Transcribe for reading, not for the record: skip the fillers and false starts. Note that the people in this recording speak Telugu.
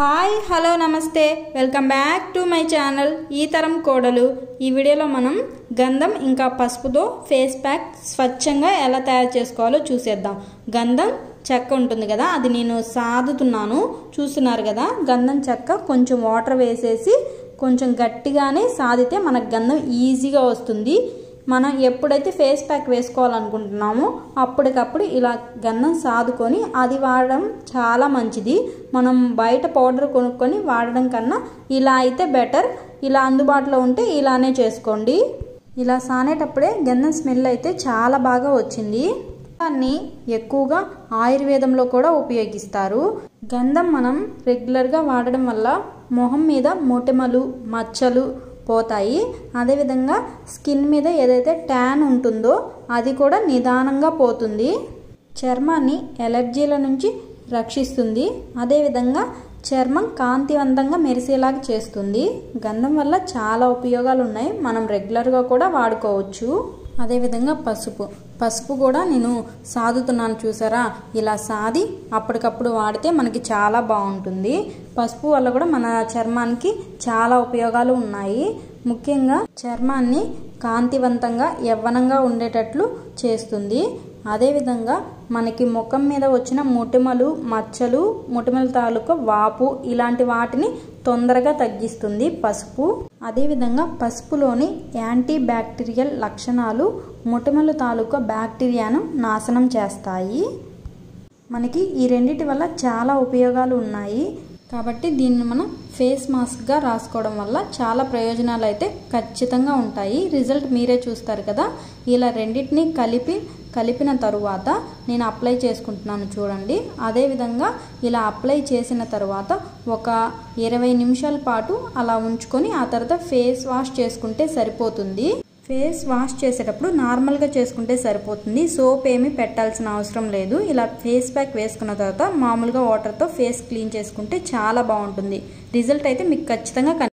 హాయ్ హలో నమస్తే welcome back to my channel ఈ తరం కోడలు। ఈ వీడియోలో మనం గంధం ఇంకా పసుపుతో ఫేస్ ప్యాక్ స్వచ్ఛంగా ఎలా తయారు చేసుకోవాలో చూసేద్దాం। గంధం చెక్క ఉంటుంది కదా, అది నేను సాదుతున్నాను చూస్తున్నారు కదా। గంధం చెక్క కొంచెం వాటర్ వేసేసి కొంచెం గట్టిగానే సాదితే మనకు గంధం ఈజీగా వస్తుంది। మనం ఎప్పుడైతే ఫేస్ ప్యాక్ వేసుకోవాలనుకుంటున్నామో అప్పటికప్పుడు ఇలా గంధం సాదుకొని అది వాడడం చాలా మంచిది। మనం బయట పౌడర్ కొనుక్కొని వాడడం కన్నా ఇలా అయితే బెటర్। ఇలా అందుబాటులో ఉంటే ఇలానే చేసుకోండి। ఇలా సానేటప్పుడే గంధం స్మెల్ అయితే చాలా బాగా వచ్చింది। దాన్ని ఎక్కువగా ఆయుర్వేదంలో కూడా ఉపయోగిస్తారు। గంధం మనం రెగ్యులర్గా వాడడం వల్ల మొహం మీద మొటిమలు మచ్చలు పోతాయి। అదే విధంగా స్కిన్ మీద ఏదైతే ట్యాన్ ఉంటుందో అది కూడా నిదానంగా పోతుంది। చర్మాన్ని ఎలర్జీల నుంచి రక్షిస్తుంది। అదే విధంగా చర్మం కాంతివంతంగా మెరిసేలాగా చేస్తుంది। గంధం వల్ల చాలా ఉపయోగాలు ఉన్నాయి, మనం రెగ్యులర్గా కూడా వాడుకోవచ్చు। అదే విధంగా పసుపు కూడా నేను సాదుతున్నాను చూసారా, ఇలా సాది అప్పటికప్పుడు వాడితే మనకి చాలా బాగుంటుంది। పసుపు వల్ల కూడా మన చర్మానికి చాలా ఉపయోగాలు ఉన్నాయి। ముఖ్యంగా చర్మాన్ని కాంతివంతంగా యవ్వనంగా ఉండేటట్లు చేస్తుంది। అదేవిధంగా మనకి ముఖం మీద వచ్చిన మొటిమలు మచ్చలు మొటిమల తాలూకా వాపు ఇలాంటి వాటిని తొందరగా తగ్గిస్తుంది పసుపు। అదేవిధంగా పసుపులోని యాంటీ బ్యాక్టీరియల్ లక్షణాలు మొటిమల తాలూకా బ్యాక్టీరియాను నాశనం చేస్తాయి। మనకి ఈ రెండిటి వల్ల చాలా ఉపయోగాలు ఉన్నాయి కాబట్టి దీన్ని మనం ఫేస్ మాస్క్గా రాసుకోవడం వల్ల చాలా ప్రయోజనాలు అయితే ఖచ్చితంగా ఉంటాయి। రిజల్ట్ మీరే చూస్తారు కదా। ఇలా రెండింటిని కలిపిన తరువాత నేను అప్లై చేసుకుంటున్నాను చూడండి। అదేవిధంగా ఇలా అప్లై చేసిన తర్వాత ఒక 20 నిమిషాల పాటు అలా ఉంచుకొని ఆ తర్వాత ఫేస్ వాష్ చేసుకుంటే సరిపోతుంది। ఫేస్ వాష్ చేసేటప్పుడు నార్మల్గా చేసుకుంటే సరిపోతుంది, సోప్ ఏమీ పెట్టాల్సిన అవసరం లేదు। ఇలా ఫేస్ ప్యాక్ వేసుకున్న తర్వాత మామూలుగా వాటర్తో ఫేస్ క్లీన్ చేసుకుంటే చాలా బాగుంటుంది। రిజల్ట్ అయితే మీకు ఖచ్చితంగా